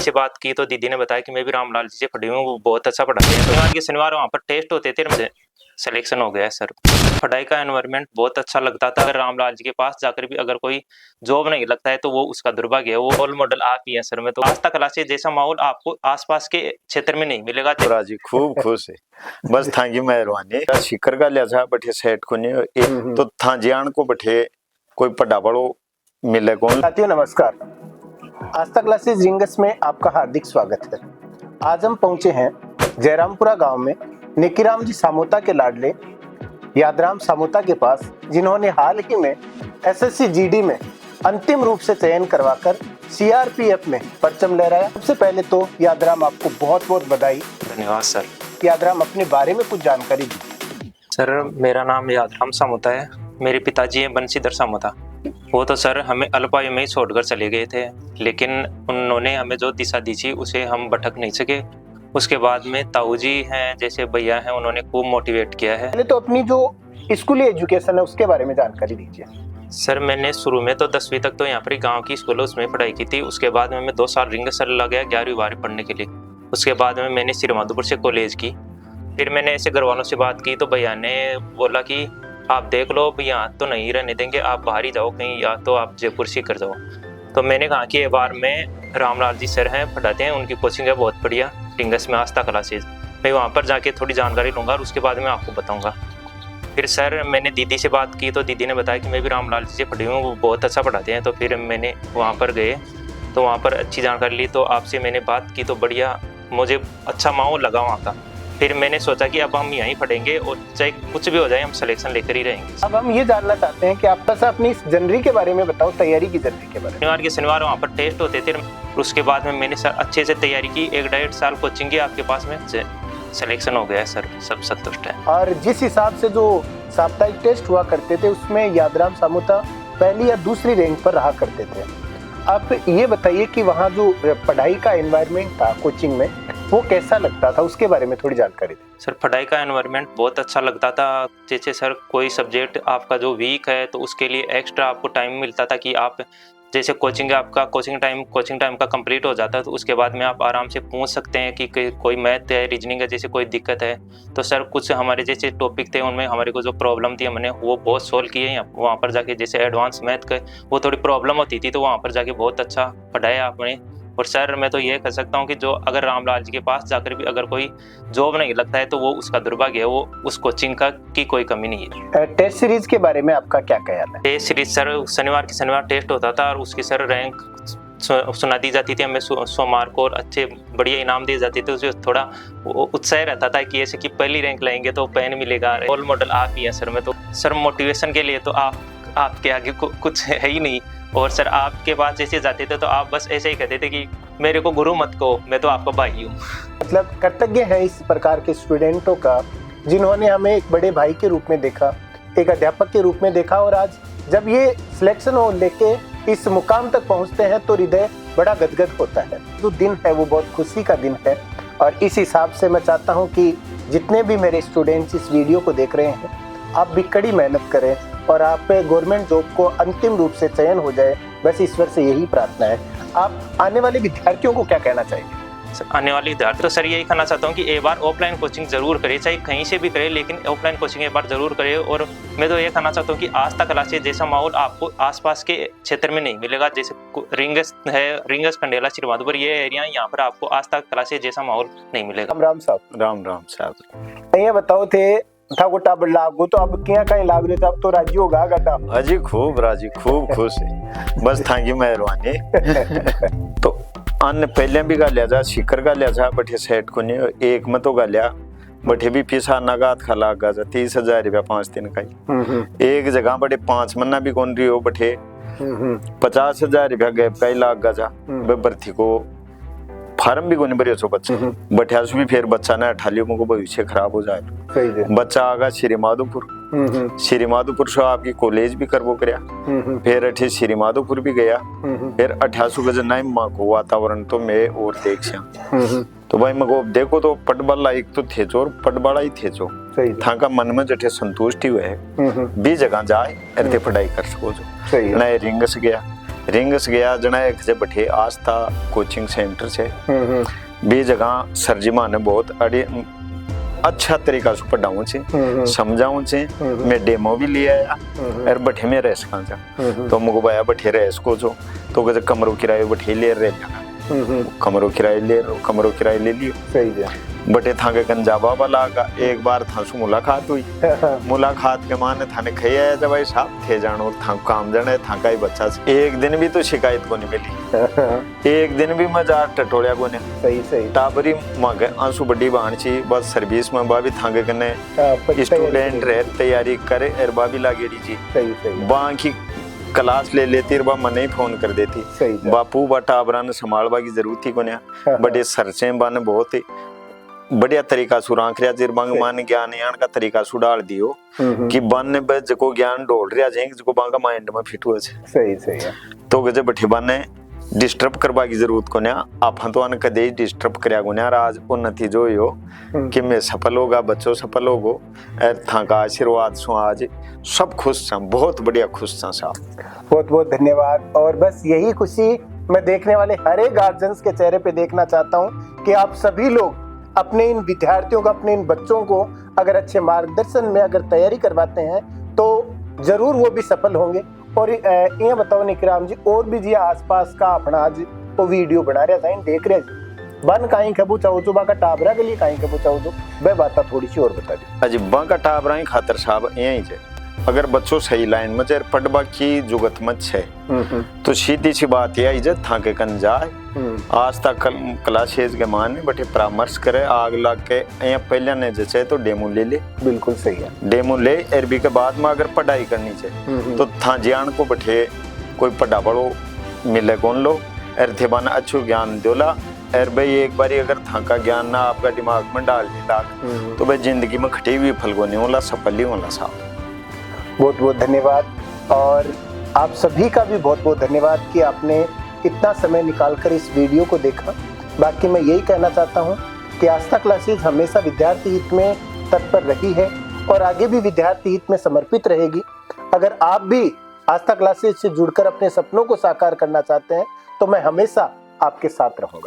से बात की तो दीदी ने बताया कि मैं भी रामलाल जी से पढ़ी हूँ, वो बहुत अच्छा पढ़ाते हैं। शनिवार के शनिवार वहाँ पर टेस्ट होते थे, मुझे सिलेक्शन हो गया है सर। पढ़ाई का एनवायरनमेंट बहुत अच्छा लगता था। अगर रामलाल जी के पास जाकर भी अगर कोई जॉब नहीं लगता है तो वो उसका दुर्भाग्य है। वो रोल मॉडल आप ही हैं सर। मैं तो आस्था क्लासेस जैसा माहौल आपको आसपास के क्षेत्र में नहीं मिलेगा। राजी खूब खुश है, बस थांगी मेहरबानी। शिकर का लिया बैठे सेठ को नहीं तो था जियान को बैठे कोई पढ़ा पढ़ो मिले कौन। साथियों नमस्कार, आस्था क्लासेस रिंगस में आपका हार्दिक स्वागत है। आज हम पहुंचे हैं जयरामपुरा गांव में निकीराम जी सामोता के लाडले यादराम सामोता के पास, जिन्होंने हाल ही में एसएससी जीडी में अंतिम रूप से चयन करवाकर सीआरपीएफ में परचम लहराया। सबसे पहले तो यादराम आपको बहुत बहुत बधाई। धन्यवाद सर। यादराम अपने बारे में कुछ जानकारी दी। सर मेरा नाम यादराम सामोता है। मेरे पिताजी हैं बंशीधर सामोता। वो तो सर हमें अल्पायु में ही छोड़कर चले गए थे, लेकिन उन्होंने हमें जो दिशा दी थी उसे हम भटक नहीं सके। उसके बाद में ताऊ जी हैं, जैसे भैया हैं, उन्होंने खूब मोटिवेट किया है। पहले तो अपनी जो स्कूली एजुकेशन है उसके बारे में जानकारी दीजिए। सर मैंने शुरू में तो 10वीं तक तो यहाँ पर गांव की स्कूल उसमें पढ़ाई की थी। उसके बाद में मैं 2 साल रिंगसर लग गया 11वीं 12वीं पढ़ने के लिए। उसके बाद में मैंने श्रीमाधोपुर से कॉलेज की। फिर मैंने ऐसे घर वालों से बात की तो भैया ने बोला कि आप देख लो, यहाँ तो नहीं रहने देंगे, आप बाहर ही जाओ कहीं, या तो आप जयपुर से कर जाओ। तो मैंने कहा कि एक बार में रामलाल जी सर हैं, पढ़ाते हैं, उनकी कोचिंग है बहुत बढ़िया रिंगस में, आस्था क्लासेज। मैं वहाँ पर जाके थोड़ी जानकारी लूँगा और उसके बाद मैं आपको बताऊँगा। फिर सर मैंने दीदी से बात की तो दीदी ने बताया कि मैं भी रामलाल जी से पढ़ी हूँ, वो बहुत अच्छा पढ़ाते हैं। तो फिर मैंने वहाँ पर गए तो वहाँ पर अच्छी जानकारी ली। तो आपसे मैंने बात की तो बढ़िया, मुझे अच्छा माहौल लगा वहाँ का। फिर मैंने सोचा कि अब हम यहीं पढ़ेंगे और चाहे कुछ भी हो जाए हम सिलेक्शन लेकर ही रहेंगे। अब हम ये जानना चाहते हैं कि आप बस अपनी इस जनवरी के बारे में बताओ, तैयारी की जनवरी के बारे में। शनिवार के शनिवार वहाँ पर टेस्ट होते थे। उसके बाद में मैंने सर अच्छे से तैयारी की, 1-1.5 साल कोचिंग की। आपके पास में सिलेक्शन हो गया है सर, सब संतुष्ट है। और जिस हिसाब से जो साप्ताहिक टेस्ट हुआ करते थे उसमें यादराम सामोता पहली या दूसरी रैंक पर रहा करते थे। आप ये बताइए कि वहाँ जो पढ़ाई का एनवायरनमेंट था कोचिंग में, वो कैसा लगता था, उसके बारे में थोड़ी जानकारी दें। सर पढ़ाई का एनवायरनमेंट बहुत अच्छा लगता था। जैसे सर कोई सब्जेक्ट आपका जो वीक है तो उसके लिए एक्स्ट्रा आपको टाइम मिलता था कि आप जैसे कोचिंग आपका कोचिंग टाइम का कंप्लीट हो जाता है तो उसके बाद में आप आराम से पूछ सकते हैं कि कोई मैथ है, रीजनिंग है, जैसे कोई दिक्कत है। तो सर कुछ हमारे जैसे टॉपिक थे उनमें हमारे को जो प्रॉब्लम थी हमने वो बहुत सोल्व किए हैं। वहाँ पर जाके जैसे एडवांस मैथ का वो थोड़ी प्रॉब्लम होती थी तो वहाँ पर जाके बहुत अच्छा पढ़ाया आपने। और सर मैं तो ये कह सकता हूँ कि जो अगर रामलाल जी के पास जाकर भी अगर कोई जॉब नहीं लगता है तो वो उसका दुर्भाग्य है, वो उस कोचिंग का की कोई कमी नहीं है। टेस्ट सीरीज के बारे में आपका क्या ख्याल है? टेस्ट सीरीज सर शनिवार के शनिवार टेस्ट होता था और उसकी सर रैंक सुना दी जाती थी हमें सोमवार को, और अच्छे बढ़िया इनाम दिए जाते थे। उसमें थोड़ा उत्साह रहता था कि ऐसे कि पहली रैंक लाएंगे तो पेन मिलेगा। रोल मॉडल आप ही हैं सर। मैं तो सर मोटिवेशन के लिए तो आपके आगे कुछ है ही नहीं। और सर आपके पास जैसे जाते थे तो आप बस ऐसे ही कहते थे कि मेरे को गुरु मत कहो, मैं तो आपका भाई हूँ। मतलब कर्तव्य है इस प्रकार के स्टूडेंटों का, जिन्होंने हमें एक बड़े भाई के रूप में देखा, एक अध्यापक के रूप में देखा, और आज जब ये सिलेक्शन हो लेके इस मुकाम तक पहुंचते हैं तो हृदय बड़ा गदगद होता है। जो दिन है वो बहुत खुशी का दिन है। और इस हिसाब से मैं चाहता हूँ कि जितने भी मेरे स्टूडेंट्स इस वीडियो को देख रहे हैं, आप भी कड़ी मेहनत करें और आप पे गवर्नमेंट जॉब को अंतिम रूप से चयन हो जाए, बस ईश्वर से यही प्रार्थना है। आप आने वाले विद्यार्थियों को क्या कहना चाहिए? आने वाले विद्यार्थी तो सर यही कहना चाहता हूँ कि एक बार ऑफलाइन कोचिंग जरूर करें, चाहे कहीं से भी करें, लेकिन ऑफलाइन कोचिंग एक बार जरूर करें। और मैं तो ये कहना चाहता हूँ कि आस्था क्लासेज जैसा माहौल आपको आसपास के क्षेत्र में नहीं मिलेगा। जैसे रिंगस है, रिंगस खंडेला श्रीमाधोपुर ये एरिया, यहाँ पर आपको आस्था क्लासेज जैसा माहौल नहीं मिलेगा। राम साहब। राम साहब ये बताओ थे था गोटा बड़ लागो तो अब क्या कहीं लाग रहे थे, अब तो राजी होगा गटा। अजी खूब राजी खूब खुश है, बस थांगी मेहरबानी। तो अन्य पहले भी गा लिया जा शिकर का लिया जा बैठे सेठ को नहीं एक में तो गा लिया बैठे भी फीस आना का खला गा जा 30,000 रुपया 5 दिन का ही। एक जगह बड़े 5 महीना भी कौन रही हो बैठे 50,000 रुपया गैप का ही लाग गा जा। भर्ती को फार्म भी कोनी भरियो बच्चा बैठा भी फिर बच्चा ने अठालियों को भविष्य खराब हो जाए। बच्चा आगा श्रीमाधोपुर से आपकी कॉलेज भी करवो करया, फिर अठे श्रीमाधोपुर भी गया, फिर 88 गज नाइम माँ को वातावरण तो मैं और देख श्याम। तो भाई मको देखो तो पटबाला एक तो थे जो पटबाला ही थे जो था का मन में जठे संतुष्टि हुए भी जगह जाए अरे पढ़ाई कर सको जो नए रिंगस गया रिंग्स गया जना एक जे बैठे आस्था कोचिंग सेंटर से बे जगह सर जी माने बहुत अड़े अच्छा तरीका से पढ़ाऊं छे समझाऊं छे मैं डेमो भी ले आया और बैठे में रेस खां जा तो मुझको बाया बैठे रेस को जो तो कहते कमरो किराए बैठे ले रहे कमरो किराए ले लियो सही है बटे थाके कंजाबा वाला का एक बार थासु मुलाकात हुई मुलाकात के माने थाने खैया जब भाई साहब थे जानो था काम जाने था का ही बच्चा से एक दिन भी तो शिकायत को नहीं मिली एक दिन भी मजा टटोलिया को नहीं सही टाबरी मांगे आंसू बड़ी बहन छी बस सर्विस में बाबी थाके कने स्टूडेंट रह तैयारी करे और बाबी लागेड़ी जी सही बाकी क्लास ले लेती बा मन ही फोन कर देती बापू बा टाबरा ने संभालवा की जरूरत थी को बड़े सरचे बाने बहुत ही बढ़िया तरीका सु राख रहा जिर बांग मान ज्ञान यान का तरीका सु डाल दियो कि बन बे जको ज्ञान डोल रहा जे जको बांगा माइंड में फिट हुए सही है तो गजे बैठे बाने डिस्टर्ब करवा की जरूरत को ना आप तो अन कदे डिस्टर्ब करया को ना आज उन्नति जो हो कि मैं सफल होगा बच्चों सफल होगो था का आशीर्वाद सु आज सब खुश छ बहुत बढ़िया खुश छ साहब बहुत बहुत धन्यवाद और बस यही खुशी मैं देखने वाले हर एक गार्जियंस के चेहरे पे देखना चाहता हूँ कि आप सभी लोग अपने इन विद्यार्थियों को अपने इन बच्चों को अगर अच्छे मार्गदर्शन में अगर तैयारी करवाते हैं तो जरूर वो भी सफल होंगे और ये बताओ निकराम जी और भी जी आसपास का अपना आज वो वीडियो बना रहे हैं देख रहे हैं बन काई खबू चाहो जो बाका टाबरा के लिए काई खबू चाहो जो वह बात थोड़ी सी और बता दी अजी बाका टाबरा ही खातर साहब यही है अगर बच्चों सही लाइन में चेर पढ़वा की जुगत मत है तो सीधी सी बात यह इज्जत था के कन जाए आज तक क्लासेज के मान बटे परामर्श करे आग लग के पहले ने जैसे तो डेमो ले ले बिल्कुल सही है डेमो ले अरबी के बाद में अगर पढ़ाई करनी चाहिए तो था ज्ञान को बैठे कोई पढ़ा बड़ो मिले कौन लो अर्थे बन अच्छो ज्ञान दोला और भाई एक बारी अगर था का ज्ञान ना आपका दिमाग में डाल दिला तो भाई जिंदगी में खटी हुई फल को नहीं होला सफल ही होला साहब बहुत बहुत धन्यवाद और आप सभी का भी बहुत बहुत धन्यवाद कि आपने इतना समय निकालकर इस वीडियो को देखा। बाकी मैं यही कहना चाहता हूं कि आस्था क्लासेस हमेशा विद्यार्थी हित में तत्पर रही है और आगे भी विद्यार्थी हित में समर्पित रहेगी। अगर आप भी आस्था क्लासेस से जुड़कर अपने सपनों को साकार करना चाहते हैं तो मैं हमेशा आपके साथ रहूंगा।